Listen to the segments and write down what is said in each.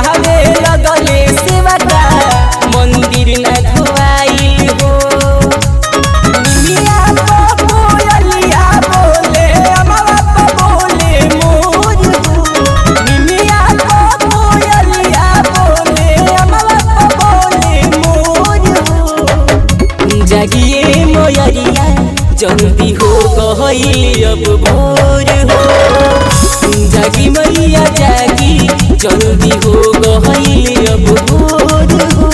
आवे लगले सेवका मंदिर न धोआई हो। निमिया कोयलिया बोले अमवा बोले मोर हो। निमिया कोयलिया बोले अमवा बोले मोर हो। जागिए मोयरिया जल्दी हो गई अब भोर हो। जागी मैया जागी जल्दी हो गई अब भोर हो।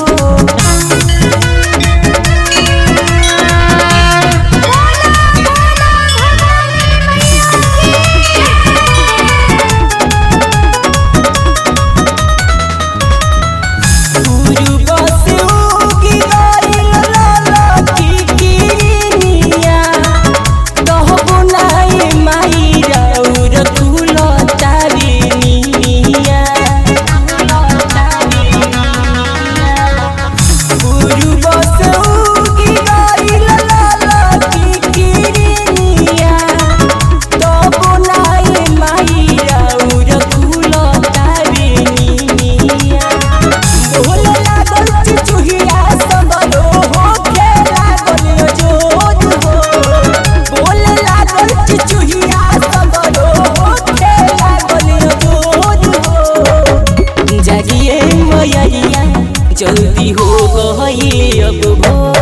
जल्दी हो गई अब भोर।